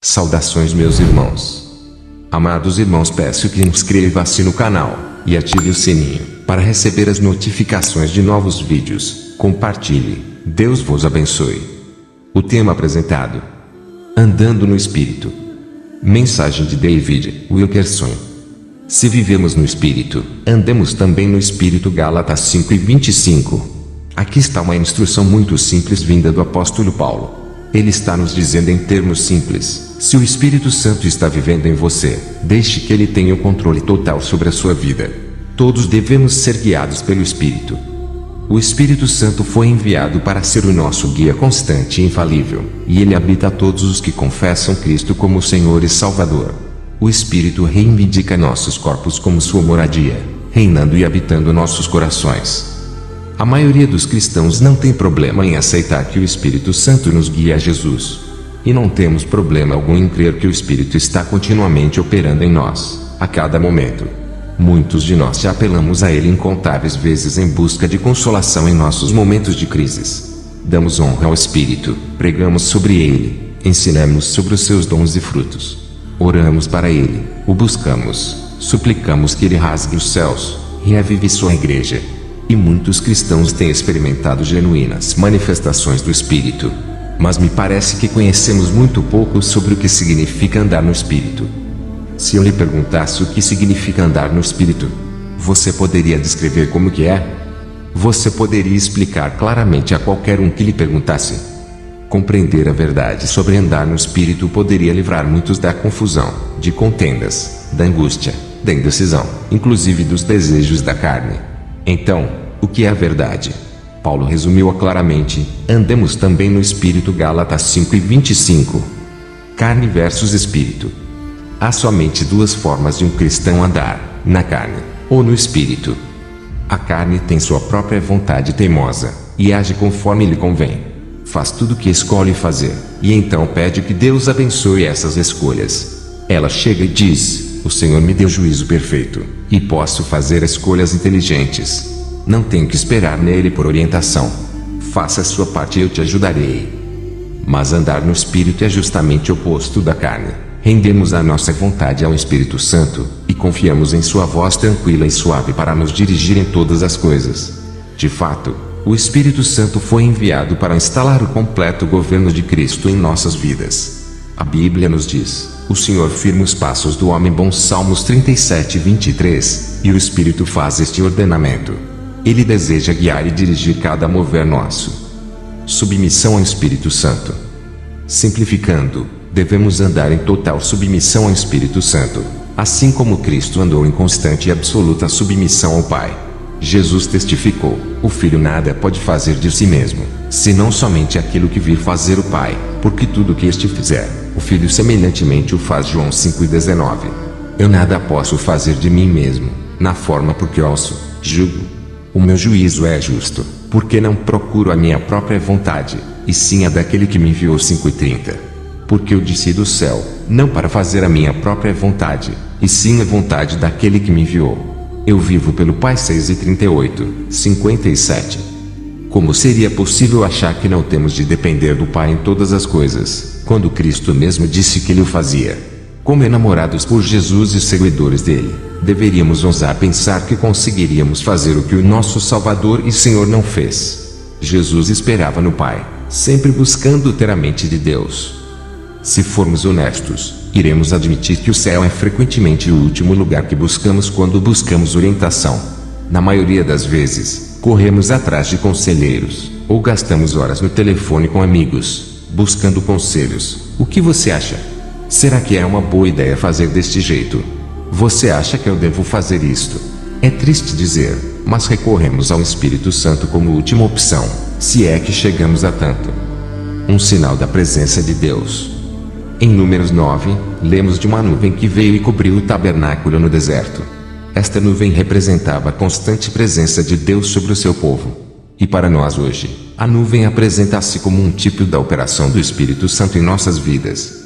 Saudações, meus irmãos. Amados irmãos, peço que inscreva-se no canal e ative o sininho para receber as notificações de novos vídeos. Compartilhe. Deus vos abençoe. O tema apresentado: Andando no Espírito. Mensagem de David Wilkerson. Se vivemos no Espírito, andemos também no Espírito. Gálatas 5:25. Aqui está uma instrução muito simples vinda do apóstolo Paulo. Ele está nos dizendo em termos simples: se o Espírito Santo está vivendo em você, deixe que ele tenha o controle total sobre a sua vida. Todos devemos ser guiados pelo Espírito. O Espírito Santo foi enviado para ser o nosso guia constante e infalível, e ele habita a todos os que confessam Cristo como Senhor e Salvador. O Espírito reivindica nossos corpos como sua moradia, reinando e habitando nossos corações. A maioria dos cristãos não tem problema em aceitar que o Espírito Santo nos guie a Jesus. E não temos problema algum em crer que o Espírito está continuamente operando em nós, a cada momento. Muitos de nós já apelamos a ele incontáveis vezes em busca de consolação em nossos momentos de crises. Damos honra ao Espírito, pregamos sobre ele, ensinamos sobre os seus dons e frutos. Oramos para ele, o buscamos, suplicamos que ele rasgue os céus, reavive sua igreja. E muitos cristãos têm experimentado genuínas manifestações do Espírito. Mas me parece que conhecemos muito pouco sobre o que significa andar no Espírito. Se eu lhe perguntasse o que significa andar no Espírito, você poderia descrever como que é? Você poderia explicar claramente a qualquer um que lhe perguntasse? Compreender a verdade sobre andar no Espírito poderia livrar muitos da confusão, de contendas, da angústia, da indecisão, inclusive dos desejos da carne. Então, o que é a verdade? Paulo resumiu-a claramente: andemos também no Espírito. Gálatas 5:25. Carne versus Espírito. Há somente duas formas de um cristão andar: na carne, ou no Espírito. A carne tem sua própria vontade teimosa, e age conforme lhe convém. Faz tudo o que escolhe fazer, e então pede que Deus abençoe essas escolhas. Ela chega e diz: o Senhor me deu juízo perfeito, e posso fazer escolhas inteligentes. Não tenho que esperar nele por orientação. Faça a sua parte e eu te ajudarei. Mas andar no Espírito é justamente o oposto da carne. Rendemos a nossa vontade ao Espírito Santo, e confiamos em sua voz tranquila e suave para nos dirigir em todas as coisas. De fato, o Espírito Santo foi enviado para instalar o completo governo de Cristo em nossas vidas. A Bíblia nos diz: o Senhor firma os passos do homem bom. Salmos 37:23, e o Espírito faz este ordenamento. Ele deseja guiar e dirigir cada mover nosso. Submissão ao Espírito Santo. Simplificando, devemos andar em total submissão ao Espírito Santo, assim como Cristo andou em constante e absoluta submissão ao Pai. Jesus testificou: o Filho nada pode fazer de si mesmo, senão somente aquilo que vir fazer o Pai, porque tudo o que este fizer, o Filho semelhantemente o faz. João 5:19. Eu nada posso fazer de mim mesmo, na forma porque ouço, julgo. O meu juízo é justo, porque não procuro a minha própria vontade, e sim a daquele que me enviou. 5:30. Porque eu desci do céu, não para fazer a minha própria vontade, e sim a vontade daquele que me enviou. Eu vivo pelo Pai. 6:38, 57. Como seria possível achar que não temos de depender do Pai em todas as coisas, quando Cristo mesmo disse que ele o fazia? Como enamorados por Jesus e seguidores dele, deveríamos ousar pensar que conseguiríamos fazer o que o nosso Salvador e Senhor não fez. Jesus esperava no Pai, sempre buscando ter a mente de Deus. Se formos honestos, iremos admitir que o céu é frequentemente o último lugar que buscamos quando buscamos orientação. Na maioria das vezes, corremos atrás de conselheiros, ou gastamos horas no telefone com amigos, buscando conselhos. O que você acha? Será que é uma boa ideia fazer deste jeito? Você acha que eu devo fazer isto? É triste dizer, mas recorremos ao Espírito Santo como última opção, se é que chegamos a tanto. Um sinal da presença de Deus. Em Números 9, lemos de uma nuvem que veio e cobriu o tabernáculo no deserto. Esta nuvem representava a constante presença de Deus sobre o seu povo. E para nós hoje, a nuvem apresenta-se como um tipo da operação do Espírito Santo em nossas vidas.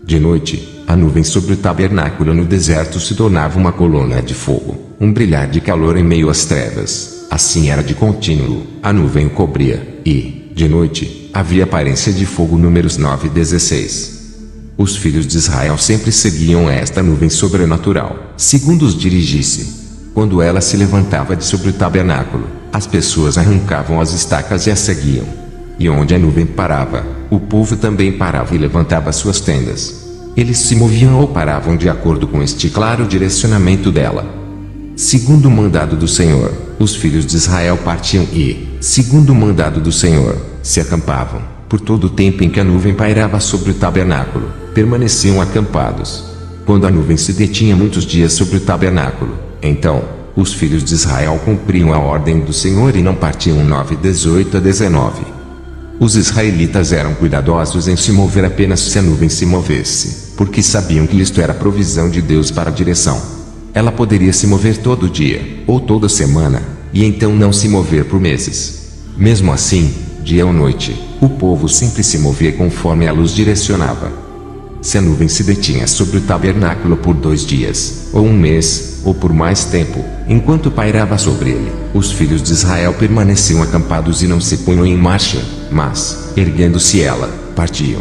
De noite, a nuvem sobre o tabernáculo no deserto se tornava uma coluna de fogo, um brilhar de calor em meio às trevas. Assim era de contínuo, a nuvem o cobria, e, de noite, havia aparência de fogo. Números 9:16. Os filhos de Israel sempre seguiam esta nuvem sobrenatural, segundo os dirigisse. Quando ela se levantava de sobre o tabernáculo, as pessoas arrancavam as estacas e a seguiam. E onde a nuvem parava, o povo também parava e levantava suas tendas. Eles se moviam ou paravam de acordo com este claro direcionamento dela. Segundo o mandado do Senhor, os filhos de Israel partiam e, segundo o mandado do Senhor, se acampavam. Por todo o tempo em que a nuvem pairava sobre o tabernáculo, permaneciam acampados. Quando a nuvem se detinha muitos dias sobre o tabernáculo, então, os filhos de Israel cumpriam a ordem do Senhor e não partiam. 9:18-19. Os israelitas eram cuidadosos em se mover apenas se a nuvem se movesse, porque sabiam que isto era provisão de Deus para a direção. Ela poderia se mover todo dia, ou toda semana, e então não se mover por meses. Mesmo assim, dia ou noite, o povo sempre se movia conforme a luz direcionava. Se a nuvem se detinha sobre o tabernáculo por 2 dias, ou 1 mês, ou por mais tempo, enquanto pairava sobre ele, os filhos de Israel permaneciam acampados e não se punham em marcha, mas, erguendo-se ela, partiam.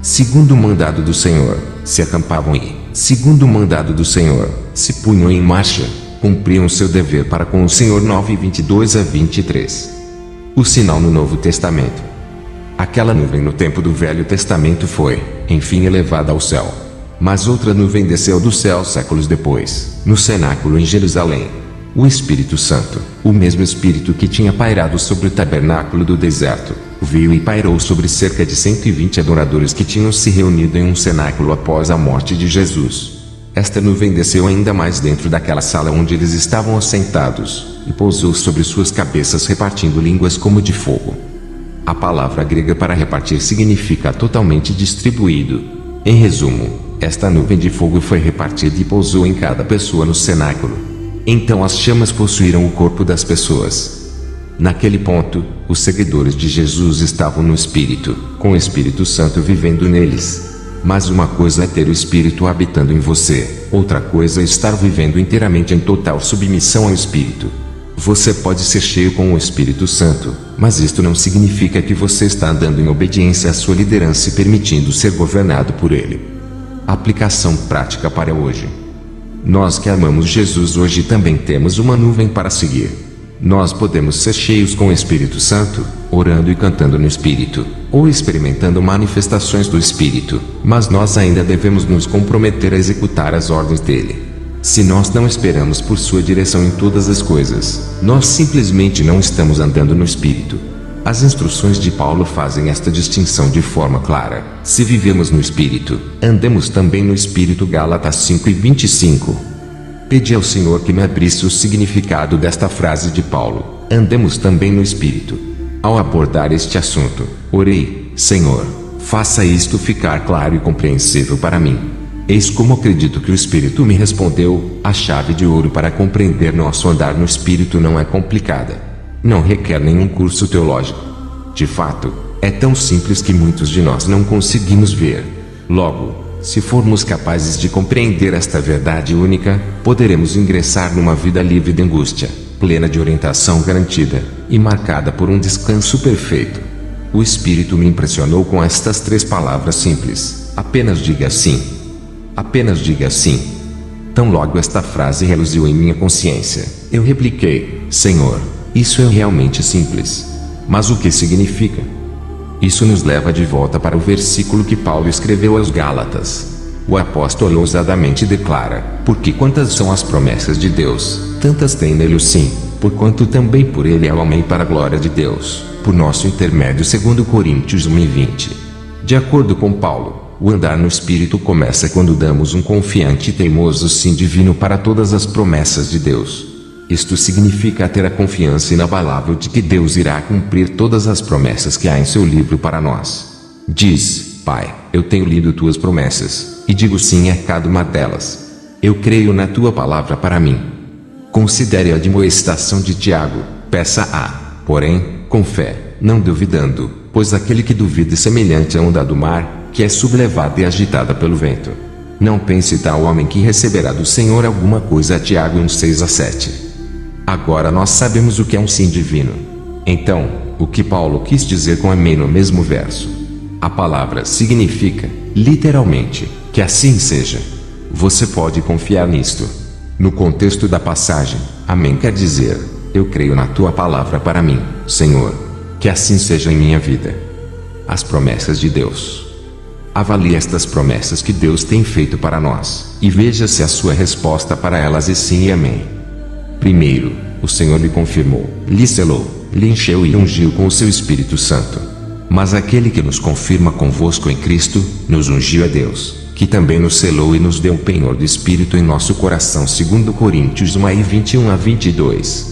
Segundo o mandado do Senhor, se acampavam e, segundo o mandado do Senhor, se punham em marcha, cumpriam seu dever para com o Senhor. 9:22-23. O sinal no Novo Testamento. Aquela nuvem no tempo do Velho Testamento foi, enfim, elevada ao céu. Mas outra nuvem desceu do céu séculos depois, no cenáculo em Jerusalém. O Espírito Santo, o mesmo Espírito que tinha pairado sobre o tabernáculo do deserto, veio e pairou sobre cerca de 120 adoradores que tinham se reunido em um cenáculo após a morte de Jesus. Esta nuvem desceu ainda mais dentro daquela sala onde eles estavam assentados, e pousou sobre suas cabeças repartindo línguas como de fogo. A palavra grega para repartir significa totalmente distribuído. Em resumo, esta nuvem de fogo foi repartida e pousou em cada pessoa no cenáculo. Então as chamas possuíram o corpo das pessoas. Naquele ponto, os seguidores de Jesus estavam no Espírito, com o Espírito Santo vivendo neles. Mas uma coisa é ter o Espírito habitando em você, outra coisa é estar vivendo inteiramente em total submissão ao Espírito. Você pode ser cheio com o Espírito Santo, mas isto não significa que você está andando em obediência à sua liderança e permitindo ser governado por ele. Aplicação prática para hoje. Nós que amamos Jesus hoje também temos uma nuvem para seguir. Nós podemos ser cheios com o Espírito Santo, orando e cantando no Espírito, ou experimentando manifestações do Espírito, mas nós ainda devemos nos comprometer a executar as ordens dele. Se nós não esperamos por sua direção em todas as coisas, nós simplesmente não estamos andando no Espírito. As instruções de Paulo fazem esta distinção de forma clara. Se vivemos no Espírito, andemos também no Espírito. Gálatas 5:25. Pedi ao Senhor que me abrisse o significado desta frase de Paulo. Andemos também no Espírito. Ao abordar este assunto, orei: Senhor, faça isto ficar claro e compreensível para mim. Eis como acredito que o Espírito me respondeu: a chave de ouro para compreender nosso andar no Espírito não é complicada. Não requer nenhum curso teológico. De fato, é tão simples que muitos de nós não conseguimos ver. Logo, se formos capazes de compreender esta verdade única, poderemos ingressar numa vida livre de angústia, plena de orientação garantida, e marcada por um descanso perfeito. O Espírito me impressionou com estas 3 palavras simples: apenas diga sim. Apenas diga sim. Tão logo esta frase reluziu em minha consciência, eu repliquei: Senhor, isso é realmente simples. Mas o que significa? Isso nos leva de volta para o versículo que Paulo escreveu aos Gálatas. O apóstolo ousadamente declara: porque quantas são as promessas de Deus, tantas tem nele o sim, porquanto também por ele é o amém para a glória de Deus, por nosso intermédio. 2 Coríntios 1:20. De acordo com Paulo, o andar no Espírito começa quando damos um confiante e teimoso sim divino para todas as promessas de Deus. Isto significa ter a confiança inabalável de que Deus irá cumprir todas as promessas que há em seu livro para nós. Diz: Pai, eu tenho lido tuas promessas, e digo sim a cada uma delas. Eu creio na tua palavra para mim. Considere a admoestação de Tiago: peça porém, com fé, não duvidando, pois aquele que duvida é semelhante à onda do mar, que é sublevada e agitada pelo vento. Não pense tal homem que receberá do Senhor alguma coisa. Tiago 1:6-7. Agora nós sabemos o que é um sim divino. Então, o que Paulo quis dizer com amém no mesmo verso? A palavra significa, literalmente, que assim seja. Você pode confiar nisto. No contexto da passagem, amém quer dizer, eu creio na tua palavra para mim, Senhor. Que assim seja em minha vida. As promessas de Deus. Avalie estas promessas que Deus tem feito para nós, e veja se a sua resposta para elas é sim e amém. Primeiro, o Senhor lhe confirmou, lhe selou, lhe encheu e ungiu com o seu Espírito Santo. Mas aquele que nos confirma convosco em Cristo, nos ungiu a Deus, que também nos selou e nos deu o penhor do Espírito em nosso coração, segundo Coríntios 1:21-22.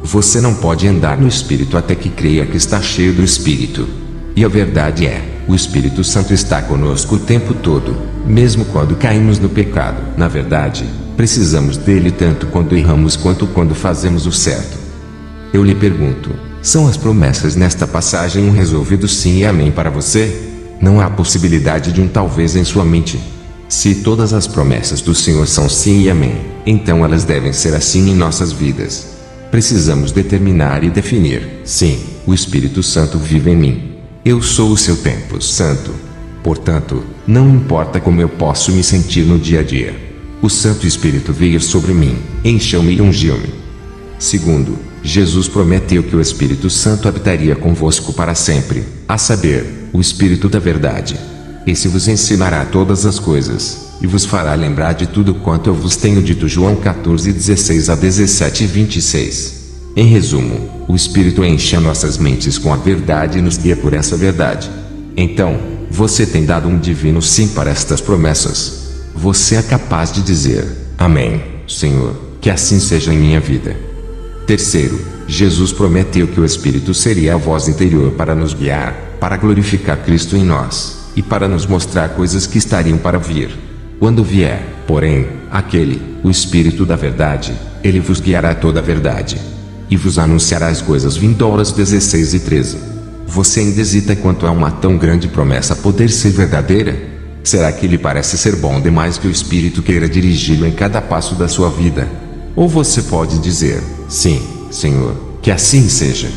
Você não pode andar no Espírito até que creia que está cheio do Espírito. E a verdade é, o Espírito Santo está conosco o tempo todo, mesmo quando caímos no pecado. Na verdade, precisamos dele tanto quando erramos quanto quando fazemos o certo. Eu lhe pergunto, são as promessas nesta passagem um resolvido sim e amém para você? Não há possibilidade de um talvez em sua mente. Se todas as promessas do Senhor são sim e amém, então elas devem ser assim em nossas vidas. Precisamos determinar e definir, sim, o Espírito Santo vive em mim. Eu sou o seu templo santo. Portanto, não importa como eu posso me sentir no dia a dia. O Santo Espírito veio sobre mim, encheu-me e ungiu-me. Segundo, Jesus prometeu que o Espírito Santo habitaria convosco para sempre, a saber, o Espírito da verdade. Esse vos ensinará todas as coisas, e vos fará lembrar de tudo quanto eu vos tenho dito. João 14:16-17-26. Em resumo, o Espírito enche as nossas mentes com a verdade e nos guia por essa verdade. Então, você tem dado um divino sim para estas promessas. Você é capaz de dizer, amém, Senhor, que assim seja em minha vida. Terceiro, Jesus prometeu que o Espírito seria a voz interior para nos guiar, para glorificar Cristo em nós, e para nos mostrar coisas que estariam para vir. Quando vier, porém, aquele, o Espírito da verdade, ele vos guiará a toda a verdade. E vos anunciará as coisas vindouras. 16 e 13. Você ainda hesita quanto a uma tão grande promessa poder ser verdadeira? Será que lhe parece ser bom demais que o Espírito queira dirigi-lo em cada passo da sua vida? Ou você pode dizer, sim, Senhor, que assim seja.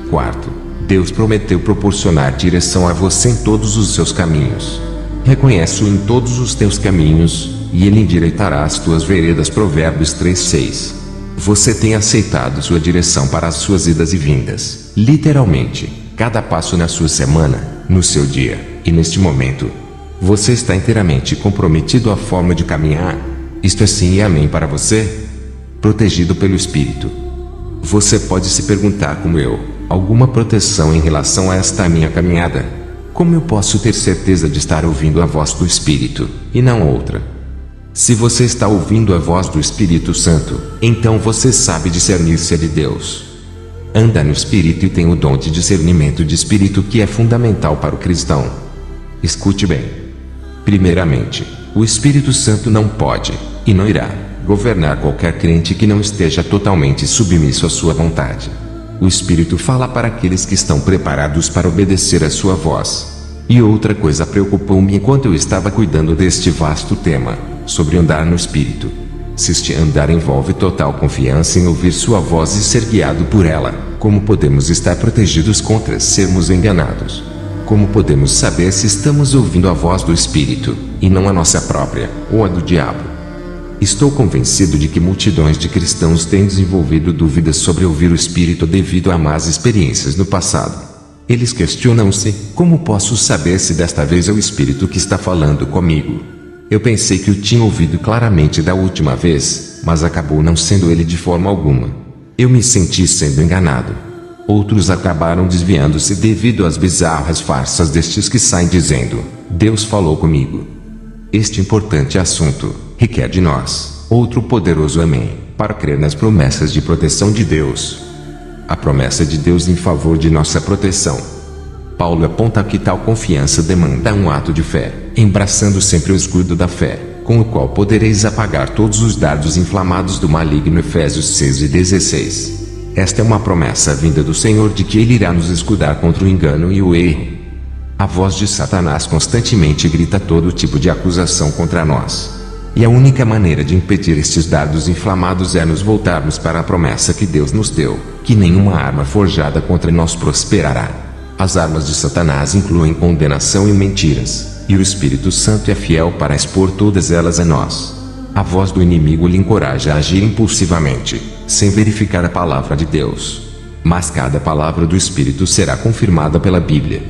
Quarto, Deus prometeu proporcionar direção a você em todos os seus caminhos. Reconhece-o em todos os teus caminhos, e ele endireitará as tuas veredas. Provérbios 3:6. Você tem aceitado sua direção para as suas idas e vindas, literalmente, cada passo na sua semana, no seu dia, e neste momento. Você está inteiramente comprometido à forma de caminhar? Isto é sim e amém para você? Protegido pelo Espírito. Você pode se perguntar como eu, alguma proteção em relação a esta minha caminhada? Como eu posso ter certeza de estar ouvindo a voz do Espírito, e não outra? Se você está ouvindo a voz do Espírito Santo, então você sabe discernir se é de Deus. Anda no Espírito e tem o dom de discernimento de Espírito, que é fundamental para o cristão. Escute bem. Primeiramente, o Espírito Santo não pode, e não irá, governar qualquer crente que não esteja totalmente submisso à sua vontade. O Espírito fala para aqueles que estão preparados para obedecer a sua voz. E outra coisa preocupou-me enquanto eu estava cuidando deste vasto tema, sobre andar no Espírito. Se este andar envolve total confiança em ouvir sua voz e ser guiado por ela, como podemos estar protegidos contra sermos enganados? Como podemos saber se estamos ouvindo a voz do Espírito, e não a nossa própria, ou a do diabo? Estou convencido de que multidões de cristãos têm desenvolvido dúvidas sobre ouvir o Espírito devido a más experiências no passado. Eles questionam-se, como posso saber se desta vez é o Espírito que está falando comigo? Eu pensei que o tinha ouvido claramente da última vez, mas acabou não sendo ele de forma alguma. Eu me senti sendo enganado. Outros acabaram desviando-se devido às bizarras farsas destes que saem dizendo, Deus falou comigo. Este importante assunto requer de nós outro poderoso amém, para crer nas promessas de proteção de Deus. A promessa de Deus em favor de nossa proteção. Paulo aponta que tal confiança demanda um ato de fé, embraçando sempre o escudo da fé, com o qual podereis apagar todos os dardos inflamados do maligno. Efésios 6:16. Esta é uma promessa vinda do Senhor de que Ele irá nos escudar contra o engano e o erro. A voz de Satanás constantemente grita todo tipo de acusação contra nós. E a única maneira de impedir estes dardos inflamados é nos voltarmos para a promessa que Deus nos deu, que nenhuma arma forjada contra nós prosperará. As armas de Satanás incluem condenação e mentiras, e o Espírito Santo é fiel para expor todas elas a nós. A voz do inimigo lhe encoraja a agir impulsivamente, sem verificar a palavra de Deus. Mas cada palavra do Espírito será confirmada pela Bíblia.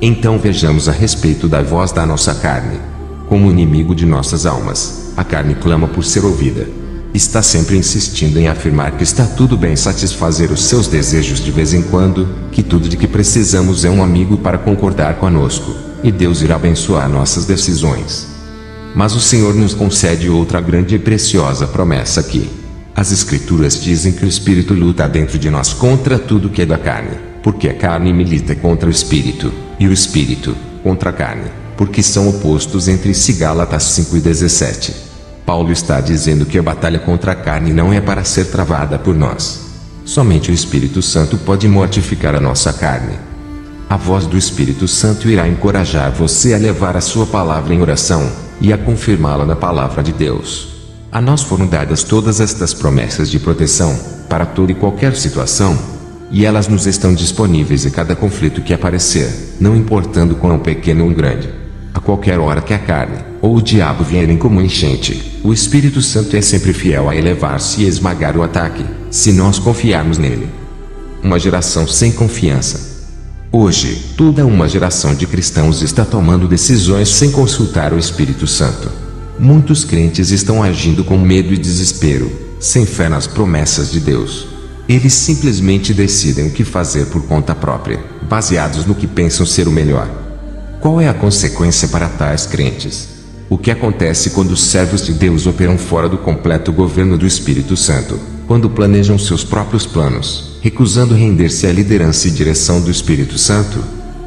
Então vejamos a respeito da voz da nossa carne. Como inimigo de nossas almas, a carne clama por ser ouvida. Está sempre insistindo em afirmar que está tudo bem satisfazer os seus desejos de vez em quando, que tudo de que precisamos é um amigo para concordar conosco, e Deus irá abençoar nossas decisões. Mas o Senhor nos concede outra grande e preciosa promessa aqui. As Escrituras dizem que o Espírito luta dentro de nós contra tudo que é da carne, porque a carne milita contra o Espírito, e o Espírito, contra a carne, porque são opostos entre si. Gálatas 5:17. Paulo está dizendo que a batalha contra a carne não é para ser travada por nós. Somente o Espírito Santo pode mortificar a nossa carne. A voz do Espírito Santo irá encorajar você a levar a sua palavra em oração, e a confirmá-la na palavra de Deus. A nós foram dadas todas estas promessas de proteção, para toda e qualquer situação, e elas nos estão disponíveis a cada conflito que aparecer, não importando quão pequeno ou grande. A qualquer hora que a carne, ou o diabo vierem como enchente, o Espírito Santo é sempre fiel a elevar-se e esmagar o ataque, se nós confiarmos nele. Uma geração sem confiança. Hoje, toda uma geração de cristãos está tomando decisões sem consultar o Espírito Santo. Muitos crentes estão agindo com medo e desespero, sem fé nas promessas de Deus. Eles simplesmente decidem o que fazer por conta própria, baseados no que pensam ser o melhor. Qual é a consequência para tais crentes? O que acontece quando os servos de Deus operam fora do completo governo do Espírito Santo, quando planejam seus próprios planos, recusando render-se à liderança e direção do Espírito Santo?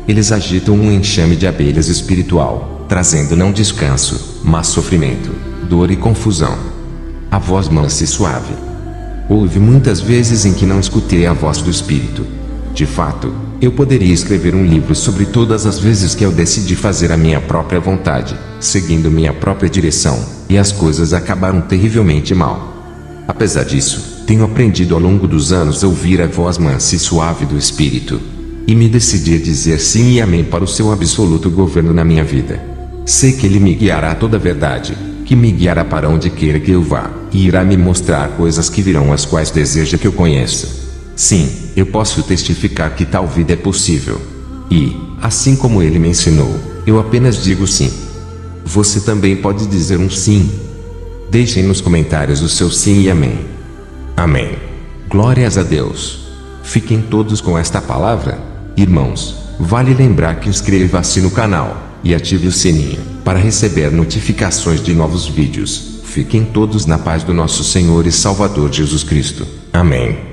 Eles agitam um enxame de abelhas espiritual, trazendo não descanso, mas sofrimento, dor e confusão. A voz mansa e suave. Houve muitas vezes em que não escutei a voz do Espírito. De fato, eu poderia escrever um livro sobre todas as vezes que eu decidi fazer a minha própria vontade, seguindo minha própria direção, e as coisas acabaram terrivelmente mal. Apesar disso, tenho aprendido ao longo dos anos a ouvir a voz mansa e suave do Espírito, e me decidi a dizer sim e amém para o seu absoluto governo na minha vida. Sei que ele me guiará a toda a verdade, que me guiará para onde queira que eu vá, e irá me mostrar coisas que virão as quais deseja que eu conheça. Sim, eu posso testificar que tal vida é possível. E, assim como ele me ensinou, eu apenas digo sim. Você também pode dizer um sim. Deixem nos comentários o seu sim e amém. Amém. Glórias a Deus. Fiquem todos com esta palavra. Irmãos, vale lembrar que inscreva-se no canal e ative o sininho para receber notificações de novos vídeos. Fiquem todos na paz do nosso Senhor e Salvador Jesus Cristo. Amém.